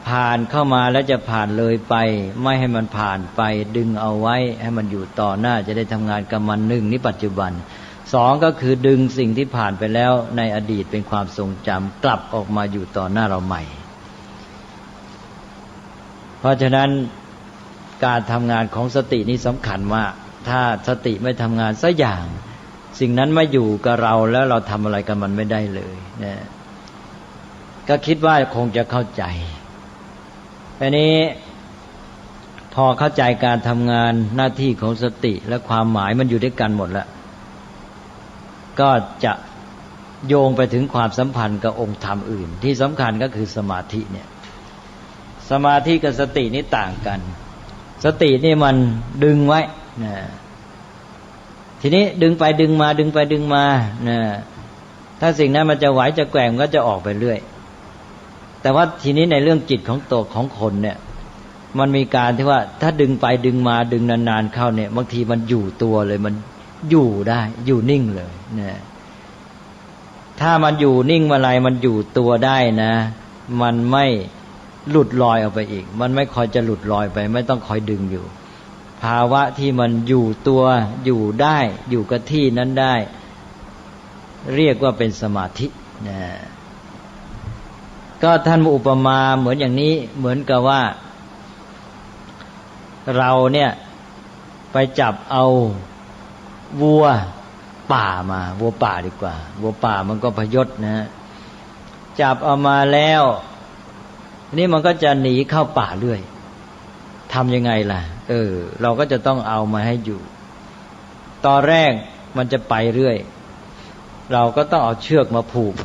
ผ่านเข้ามาแล้วจะผ่านเลยไปไม่ให้มันผ่านไปดึงเอาไว้ให้มันอยู่ต่อหน้าจะได้ทำงานกับมันหนึ่งนี่ปัจจุบันสองก็คือดึงสิ่งที่ผ่านไปแล้วในอดีตเป็นความทรงจำกลับออกมาอยู่ต่อหน้าเราใหม่เพราะฉะนั้นการทำงานของสตินี่สำคัญมากถ้าสติไม่ทำงานสักอย่างสิ่งนั้นไม่อยู่กับเราแล้วเราทำอะไรกับมันไม่ได้เลยนะก็คิดว่าคงจะเข้าใจอันนี้พอเข้าใจการทำงานหน้าที่ของสติและความหมายมันอยู่ด้วยกันหมดแล้วก็จะโยงไปถึงความสัมพันธ์กับองค์ธรรมอื่นที่สำคัญก็คือสมาธิเนี่ยสมาธิกับสตินี่ต่างกันสตินี่มันดึงไว้นะทีนี้ดึงไปดึงมาดึงไปดึงมานะถ้าสิ่งนั้นมันจะไหวจะแกว่งก็จะออกไปเรื่อยแต่ว่าทีนี้ในเรื่องจิตของตัวของคนเนี่ยมันมีการที่ว่าถ้าดึงไปดึงมาดึงนานๆเข้าเนี่ยบางทีมันอยู่ตัวเลยมันอยู่ได้อยู่นิ่งเลยนะถ้ามันอยู่นิ่งเมื่อไรมันอยู่ตัวได้นะมันไม่หลุดลอยออกไปอีกมันไม่คอยจะหลุดลอยไปไม่ต้องคอยดึงอยู่ภาวะที่มันอยู่ตัวอยู่ได้อยู่กับที่นั้นได้เรียกว่าเป็นสมาธินะก็ท่านอุปมาเหมือนอย่างนี้เหมือนกับว่าเราเนี่ยไปจับเอาวัวป่ามาวัวป่าดีกว่าวัวป่ามันก็พยศนะจับเอามาแล้วนี่มันก็จะหนีเข้าป่าเรื่อยทำยังไงล่ะเราก็จะต้องเอามาให้อยู่ตอนแรกมันจะไปเรื่อยเราก็ต้องเอาเชือกมาผูก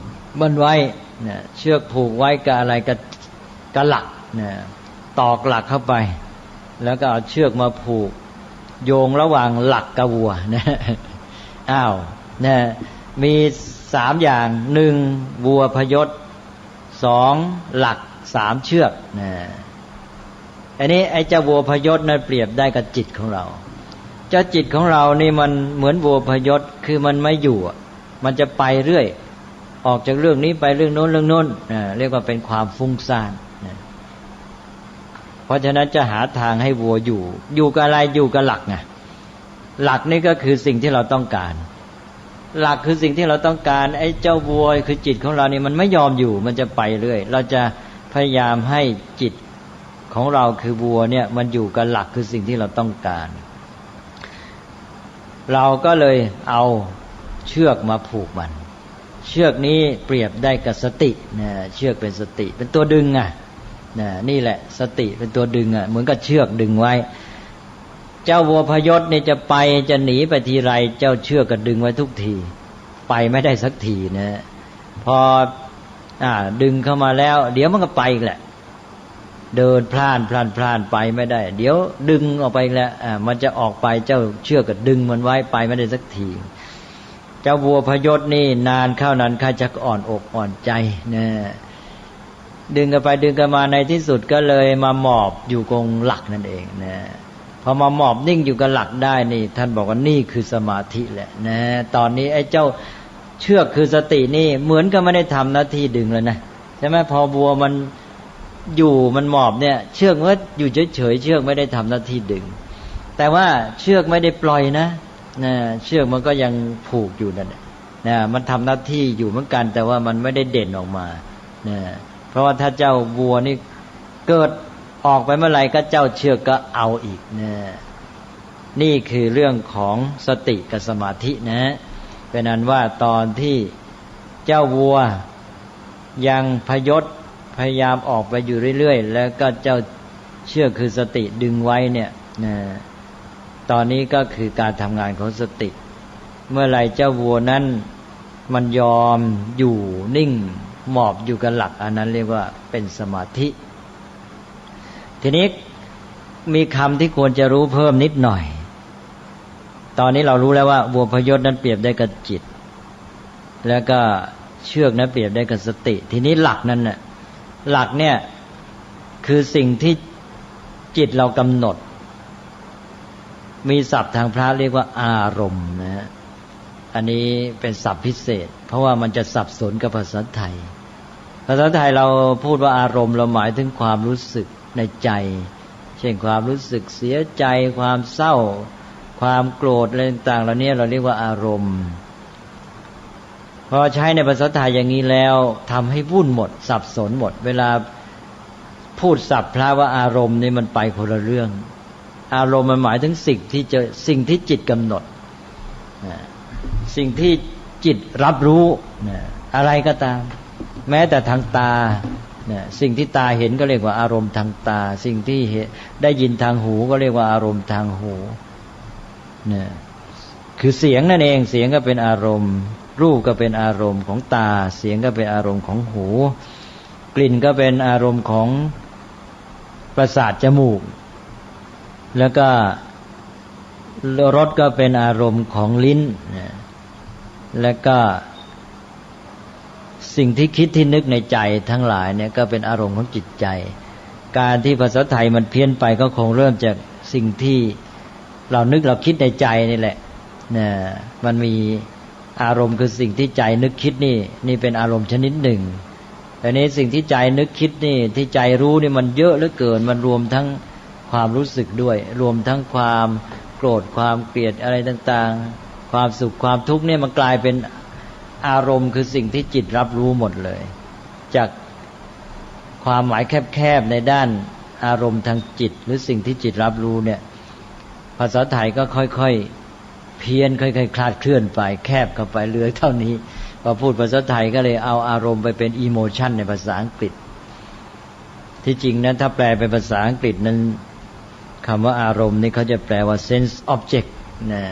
มันไว้เนี่ยเชือกผูกไว้กับอะไรกับหลักเนี่ยตอกหลักเข้าไปแล้วก็เอาเชือกมาผูกโยงระหว่างหลักกับวัวนะเนี่ยมี3อย่าง1วัวพยศ2หลัก3เชือกนะอันนี้ไอ้เจ้าวัวพยศนั้นเปรียบได้กับจิตของเราเจ้าจิตของเรานี่มันเหมือนวัวพยศคือมันไม่อยู่มันจะไปเรื่อยออกจากเรื่องนี้ไปเรื่องโน้นเรื่องโน้นเรียกว่าเป็นความฟุ้งซ่านเพราะฉะนั้นจะหาทางให้วัวอยู่กับอะไรอยู่กับหลักไงหลักนี่ก็คือสิ่งที่เราต้องการหลักคือสิ่งที่เราต้องการไอ้เจ้าวัวคือจิตของเรานี่มันไม่ยอมอยู่มันจะไปเรื่อยเราจะพยายามให้จิตของเราคือวัวเนี่ยมันอยู่กับหลักคือสิ่งที่เราต้องการเราก็เลยเอาเชือกมาผูกมันเชือกนี้เปรียบได้กับสตินะเชือกเป็นสติเป็นตัวดึงนี่แหละสติเป็นตัวดึงเหมือนกับเชือกดึงไว้เจ้าวัวพยศนี่จะไปจะหนีไปทีไรเจ้าเชือกก็ดึงไว้ทุกทีไปไม่ได้สักทีนะพอดึงเข้ามาแล้วเดี๋ยวมันก็ไปอีกแหละ เดินพล่านไปไม่ได้เดี๋ยวดึงออกไปแล้วมันจะออกไปเจ้าเชือกก็ดึงมันไว้ไปไม่ได้สักทีเจ้าวัวพยศนี่นานเข้านานข้าจะอ่อนอกอ่อนใจนะดึงกันไปดึงกันมาในที่สุดก็เลยมาหมอบอยู่กงหลักนั่นเองนะพอมาหมอบนิ่งอยู่กับหลักได้นี่ท่านบอกว่านี่คือสมาธิแหละนะตอนนี้ไอ้เจ้าเชือกคือสตินี่เหมือนกับไม่ได้ทำหน้าที่ดึงแล้วนะใช่ไหมพอวัวมันอยู่มันหมอบเนี่ยเชือกมันอยู่เฉยๆเชือกไม่ได้ทำหน้าที่ดึงแต่ว่าเชือกไม่ได้ปล่อยนะเชือกมันก็ยังผูกอยู่นั่นนะมันทำหน้าที่อยู่เหมือนกันแต่ว่ามันไม่ได้เด่นออกมานะเพราะว่าถ้าเจ้าวัวนี่เกิดออกไปเมื่อไหร่ก็เจ้าเชือกก็เอาอีกนะนี่คือเรื่องของสติกับสมาธินะเป็นนั้นว่าตอนที่เจ้าวัวยังพยศพยายามออกไปอยู่เรื่อยๆแล้วก็เจ้าเชือกคือสติดึงไว้เนี่ยตอนนี้ก็คือการทำงานของสติเมื่อไหร่เจ้าวัวนั้นมันยอมอยู่นิ่งหมอบอยู่กับหลักอันนั้นเรียกว่าเป็นสมาธิทีนี้มีคำที่ควรจะรู้เพิ่มนิดหน่อยตอนนี้เรารู้แล้วว่าวัวพยศนั้นเปรียบได้กับจิตแล้วก็เชือกนั้นเปรียบได้กับสติทีนี้หลักนั้นน่ะหลักเนี่ยคือสิ่งที่จิตเรากำหนดมีศัพท์ทางพระเรียกว่าอารมณ์นะฮะอันนี้เป็นศัพท์พิเศษเพราะว่ามันจะสับสนกับภาษาไทยภาษาไทยเราพูดว่าอารมณ์เราหมายถึงความรู้สึกในใจเช่นความรู้สึกเสียใจความเศร้าความโกรธอะไรต่างๆเหล่านี้เราเรียกว่าอารมณ์พอใช้ในภาษาไทยอย่างนี้แล้วทำให้วุ่นหมดสับสนหมดเวลาพูดศัพท์พระว่าอารมณ์นี่มันไปคนละเรื่องอารมณ์มันหมายถึงสิ่งที่จิตกำหนดสิ่งที่จิตรับรู้อะไรก็ตามแม้แต่ทางตาสิ่งที่ตาเห็นก็เรียกว่าอารมณ์ทางตาสิ่งที่ได้ยินทางหูก็เรียกว่าอารมณ์ทางหูคือเสียงนั่นเองเสียงก็เป็นอารมณ์รูปก็เป็นอารมณ์ของตาเสียงก็เป็นอารมณ์ของหูกลิ่นก็เป็นอารมณ์ของประสาทจมูกแล้วก็รสก็เป็นอารมณ์ของลิ้นแล้วก็สิ่งที่คิดที่นึกในใจทั้งหลายเนี่ยก็เป็นอารมณ์ของจิตใจการที่ภาษาไทยมันเพี้ยนไปก็คงเริ่มจากสิ่งที่เรานึกเราคิดในใจนี่แหละมันมีอารมณ์คือสิ่งที่ใจนึกคิดนี่เป็นอารมณ์ชนิดหนึ่งแต่นี้สิ่งที่ใจนึกคิดนี่ที่ใจรู้นี่มันเยอะเหลือเกินมันรวมทั้งความรู้สึกด้วยรวมทั้งความโกรธความเกลียดอะไรต่างๆความสุขความทุกข์เนี่ยมันกลายเป็นอารมณ์คือสิ่งที่จิตรับรู้หมดเลยจากความหมายแคบๆในด้านอารมณ์ทางจิตหรือสิ่งที่จิตรับรู้เนี่ยภาษาไทยก็ค่อยๆเพี้ยนค่อยๆคลาดเคลื่อนไปแคบเข้าไปเหลือเท่านี้พอพูดภาษาไทยก็เลยเอาอารมณ์ไปเป็นอีโมชันในภาษาอังกฤษที่จริงนั้นถ้าแปลเป็นภาษาอังกฤษนั้นคำว่าอารมณ์นี่เขาจะแปลว่า sense object นะ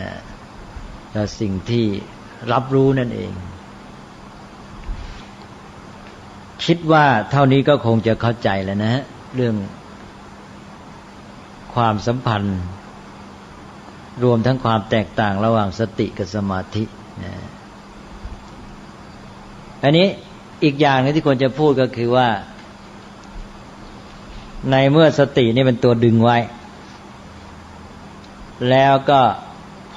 แต่สิ่งที่รับรู้นั่นเองคิดว่าเท่านี้ก็คงจะเข้าใจแล้วนะเรื่องความสัมพันธ์รวมทั้งความแตกต่างระหว่างสติกับสมาธิอันนี้อีกอย่างนึงที่ควรจะพูดก็คือว่าในเมื่อสตินี่เป็นตัวดึงไว้แล้วก็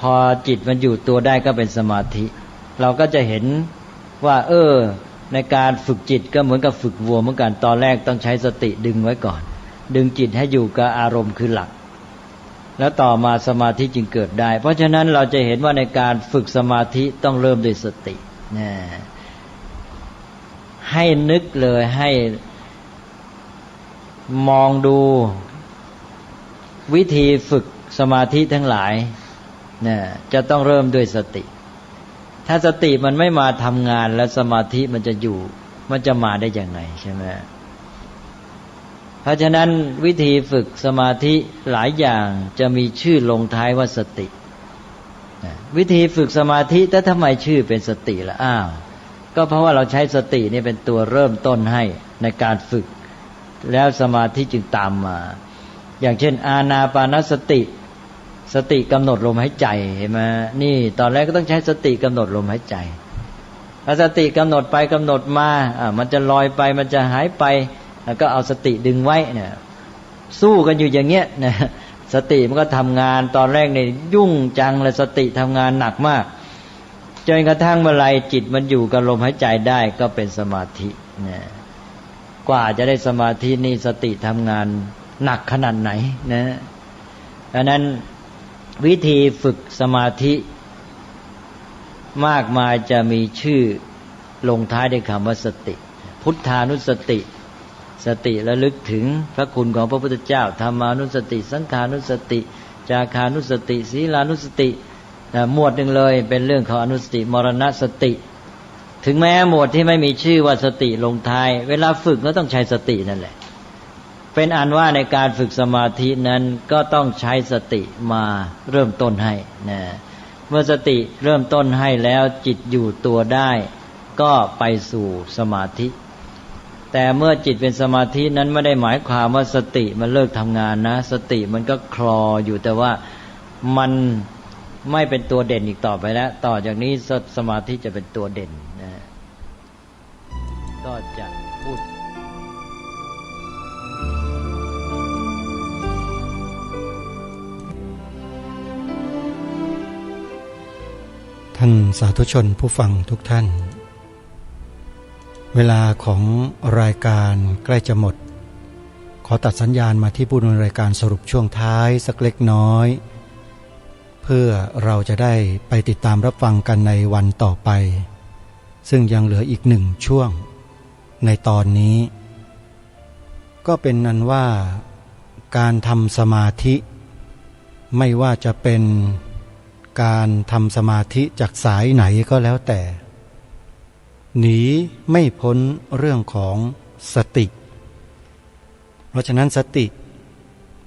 พอจิตมันอยู่ตัวได้ก็เป็นสมาธิเราก็จะเห็นว่าในการฝึกจิตก็เหมือนกับฝึกวัวเหมือนกันตอนแรกต้องใช้สติดึงไว้ก่อนดึงจิตให้อยู่กับอารมณ์คือหลักแล้วต่อมาสมาธิจึงเกิดได้เพราะฉะนั้นเราจะเห็นว่าในการฝึกสมาธิต้องเริ่มด้วยสติให้นึกเลยให้มองดูวิธีฝึกสมาธิทั้งหลายจะต้องเริ่มด้วยสติถ้าสติมันไม่มาทำงานแล้วสมาธิมันจะอยู่มันจะมาได้อย่างไรใช่ไหมเพราะฉะนั้นวิธีฝึกสมาธิหลายอย่างจะมีชื่อลงท้ายว่าสติวิธีฝึกสมาธิแต่ทำไมชื่อเป็นสติล่ะก็เพราะว่าเราใช้สตินี่เป็นตัวเริ่มต้นให้ในการฝึก แล้วสมาธิจึงตามมา อย่างเช่นอานาปานสติสติกำหนดลมหายใจเห็นไหมนี่ตอนแรกก็ต้องใช้สติกำหนดลมหายใจถ้าสติกำหนดไปกำหนดมามันจะลอยไปมันจะหายไปแล้วก็เอาสติดึงไว้เนี่ยสู้กันอยู่อย่างเงี้ยนะสติมันก็ทำงานตอนแรกเนี่ยยุ่งจังเลยสติทำงานหนักมากจนกระทั่งเมื่อไรจิตมันอยู่กับลมหายใจได้ก็เป็นสมาธินะกว่าจะได้สมาธินี่สติทำงานหนักขนาดไหนนะดังนั้นวิธีฝึกสมาธิมากมายจะมีชื่อลงท้ายด้วยคำว่าสติพุทธานุสติสติระลึกถึงพระคุณของพระพุทธเจ้าธรรมานุสติสังฆานุสติจาคานุสติศีลานุสติหมวดหนึ่งเลยเป็นเรื่องของอนุสติมรณสติถึงแม้หมวดที่ไม่มีชื่อว่าสติลงท้ายเวลาฝึกก็ต้องใช้สตินั่นแหละเป็นอันว่าในการฝึกสมาธินั้นก็ต้องใช้สติมาเริ่มต้นให้นะเมื่อสติเริ่มต้นให้แล้วจิตอยู่ตัวได้ก็ไปสู่สมาธิแต่เมื่อจิตเป็นสมาธินั้นไม่ได้หมายความว่าสติมันเลิกทำงานนะสติมันก็คลออยู่แต่ว่ามันไม่เป็นตัวเด่นอีกต่อไปแล้วต่อจากนี้สมาธิจะเป็นตัวเด่นนะก็จะพูดท่านสาธุชนผู้ฟังทุกท่านเวลาของรายการใกล้จะหมดขอตัดสัญญาณมาที่ผู้ดำเนินรายการสรุปช่วงท้ายสักเล็กน้อยเพื่อเราจะได้ไปติดตามรับฟังกันในวันต่อไปซึ่งยังเหลืออีกหนึ่งช่วงในตอนนี้ก็เป็นนั้นว่าการทำสมาธิไม่ว่าจะเป็นการทำสมาธิจากสายไหนก็แล้วแต่หนีไม่พ้นเรื่องของสติเพราะฉะนั้นสติ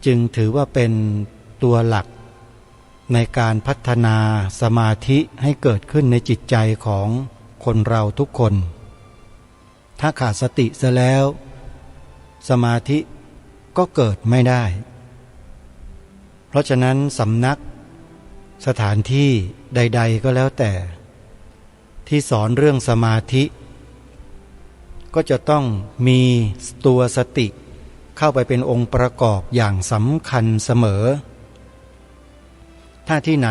จึงถือว่าเป็นตัวหลักในการพัฒนาสมาธิให้เกิดขึ้นในจิตใจของคนเราทุกคนถ้าขาดสติซะแล้วสมาธิก็เกิดไม่ได้เพราะฉะนั้นสำนักสถานที่ใดๆก็แล้วแต่ที่สอนเรื่องสมาธิก็จะต้องมีตัวสติเข้าไปเป็นองค์ประกอบอย่างสำคัญเสมอถ้าที่ไหน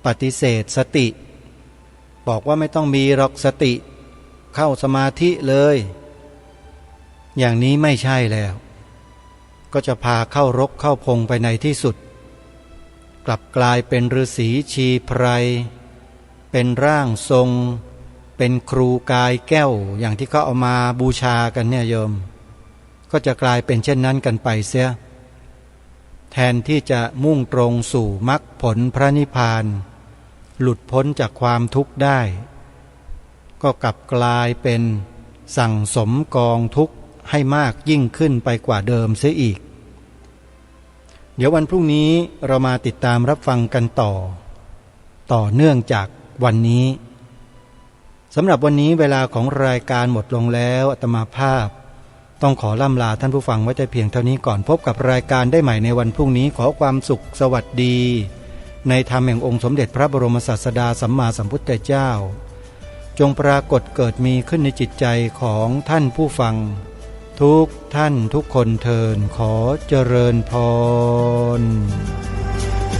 ปฏิเสธสติบอกว่าไม่ต้องมีหรอกสติเข้าสมาธิเลยอย่างนี้ไม่ใช่แล้วก็จะพาเข้ารกเข้าพงไปในที่สุดกลับกลายเป็นฤาษีชีไพรเป็นร่างทรงเป็นครูกายแก้วอย่างที่เขาเอามาบูชากันเนี่ยโยมก็จะกลายเป็นเช่นนั้นกันไปเสียแทนที่จะมุ่งตรงสู่มรรคผลพระนิพพานหลุดพ้นจากความทุกข์ได้ก็กลับกลายเป็นสั่งสมกองทุกข์ให้มากยิ่งขึ้นไปกว่าเดิมเสียอีกเดี๋ยววันพรุ่งนี้เรามาติดตามรับฟังกันต่อเนื่องจากวันนี้สำหรับวันนี้เวลาของรายการหมดลงแล้วอาตมาภาพต้องขอล่ำลาท่านผู้ฟังไว้แต่เพียงเท่านี้ก่อนพบกับรายการได้ใหม่ในวันพรุ่งนี้ขอความสุขสวัสดีในธรรมแห่งองค์สมเด็จพระบรมศาสดาสัมมาสัมพุทธเจ้าจงปรากฏเกิดมีขึ้นในจิตใจของท่านผู้ฟังทุกท่านทุกคนเทินขอเจริญพร